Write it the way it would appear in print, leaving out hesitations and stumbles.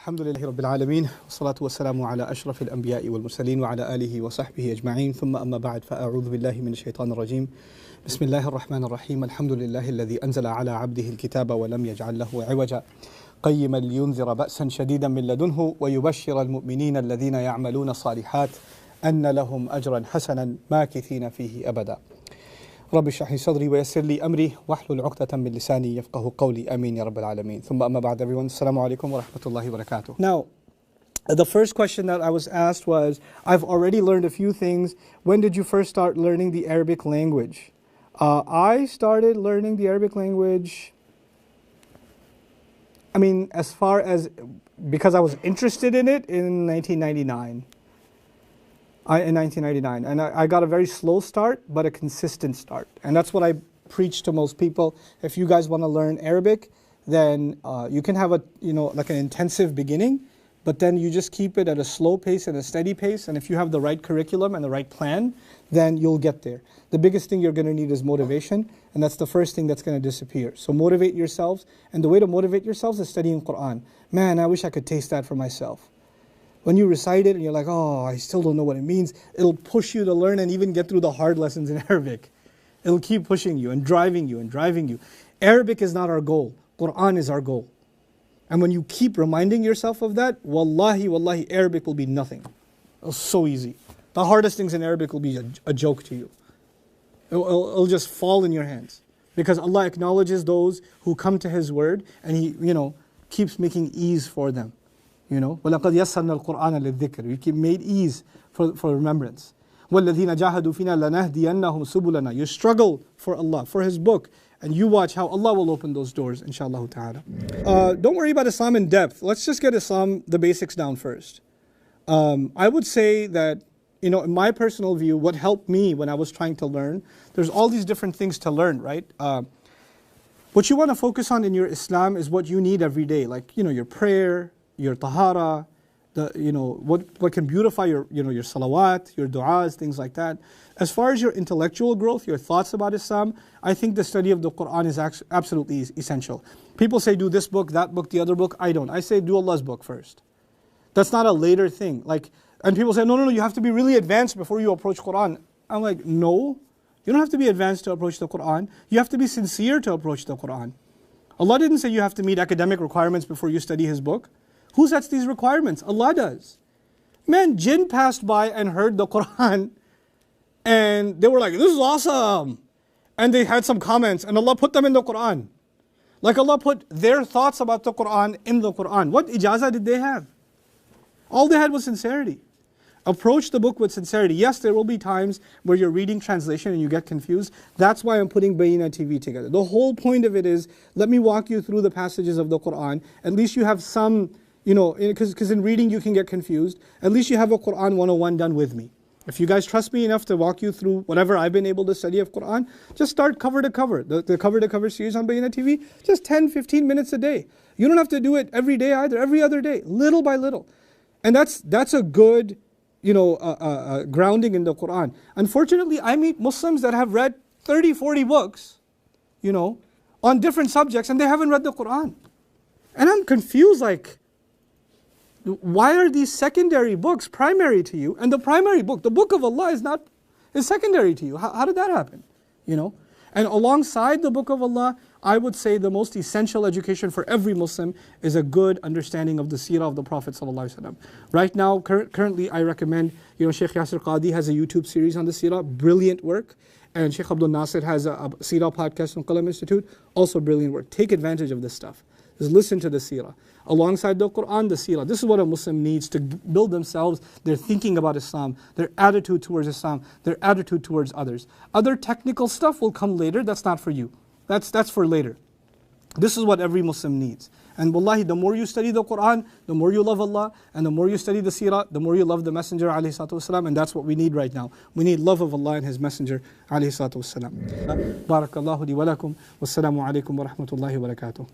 Alhamdulillahi Rabbil Alameen, wassalatu wassalamu ala ashrafil anbiya'i wal mursaleen wa ala alihi wa sahbihi ajma'een, thumma amma ba'd, fa'a'udhu billahi minash shaitanir rajim. Bismillahir rahmanir rahim, alhamdulillahi alladhi anzala ala abdihi al-kitaba wa lam yaj'al lahu 'iwaja, qayyiman liyunzira ba'san shadidan min ladunhu wa yubashshira al-mu'minina alladhina ya'maluna salihat anna lahum ajran hasanan makithina fihi abada. رب اشرح لي صدري ويسر لي أمري واحلل عقدة من لساني يفقه قولي آمين يا رب العالمين. ثم أما بعد, everyone, Assalamu alaikum wa rahmatullahi wa barakatuh. Now, the first question that I was asked was, I've already learned a few things. When did you first start learning the Arabic language? I started learning the Arabic language, because I was interested in it in 1999. In 1999, and I got a very slow start, but a consistent start, and that's what I preach to most people. If you guys want to learn Arabic, then you can have like an intensive beginning, but then you just keep it at a slow pace and a steady pace, and if you have the right curriculum and the right plan, then you'll get there. The biggest thing you're going to need is motivation, and that's the first thing that's going to disappear. So motivate yourselves, and the way to motivate yourselves is studying Quran. Man, I wish I could taste that for myself. When you recite it and you're like, oh, I still don't know what it means, it'll push you to learn and even get through the hard lessons in Arabic. It'll keep pushing you and driving you and driving you. Arabic is not our goal. Quran is our goal. And when you keep reminding yourself of that, wallahi, Arabic will be nothing. It's so easy. The hardest things in Arabic will be a joke to you. It'll just fall in your hands. Because Allah acknowledges those who come to His word, and He, keeps making ease for them. وَلَقَدْ يَسَّرْنَا الْقُرْآنَ لِلذِّكْرِ. We made ease for remembrance. وَالَّذِينَ جَاهَدُوا فِينَا لَنَهْدِيَنَّهُمْ سُبُلَنَا. You struggle for Allah, for His book, and you watch how Allah will open those doors, inshallah ta'ala. Don't worry about Islam in depth. Let's just get Islam, the basics down first. I would say that, in my personal view, what helped me when I was trying to learn, there's all these different things to learn, right? What you want to focus on in your Islam is what you need every day, like, your prayer, your tahara, what can beautify your salawat, your du'as, things like that. As far as your intellectual growth, your thoughts about Islam, I think the study of the Quran is absolutely essential. People say do this book, that book, the other book. I don't. I say do Allah's book first. That's not a later thing. And people say, no, you have to be really advanced before you approach Quran. I'm like, no, you don't have to be advanced to approach the Quran. You have to be sincere to approach the Quran. Allah didn't say you have to meet academic requirements before you study His book. Who sets these requirements? Allah does. Man, jinn passed by and heard the Quran, and they were like, this is awesome. And they had some comments, and Allah put them in the Quran. Like Allah put their thoughts about the Quran in the Quran. What ijazah did they have? All they had was sincerity. Approach the book with sincerity. Yes, there will be times where you're reading translation and you get confused. That's why I'm putting Bayina TV together. The whole point of it is, let me walk you through the passages of the Quran. At least you have some, because in reading you can get confused. At least you have a Quran 101 done with me. If you guys trust me enough to walk you through whatever I've been able to study of Quran, just start cover to cover. The cover to cover series on Bayina TV, just 10-15 minutes a day. You don't have to do it every day either, every other day, little by little. And that's a good grounding in the Quran. Unfortunately, I meet Muslims that have read 30-40 books, on different subjects, and they haven't read the Quran. And I'm confused, why are these secondary books primary to you? And the primary book, the book of Allah, is secondary to you. How did that happen? And alongside the book of Allah, I would say the most essential education for every Muslim is a good understanding of the seerah of the Prophet ﷺ. Right now, currently, I recommend, Sheikh Yasir Qadi has a YouTube series on the seerah, brilliant work. And Sheikh Abdul Nasir has a seerah podcast on Qalam Institute, also brilliant work. Take advantage of this stuff. Just listen to the seerah. Alongside the Quran, the seerah. This is what a Muslim needs to build themselves, their thinking about Islam, their attitude towards Islam, their attitude towards others. Other technical stuff will come later, that's not for you. That's for later. This is what every Muslim needs. And wallahi, the more you study the Quran, the more you love Allah, and the more you study the seerah, the more you love the Messenger ﷺ, and that's what we need right now. We need love of Allah and His Messenger ﷺ. Barakallahu li wa lakum. Wassalamu alaikum wa rahmatullahi wa barakatuh.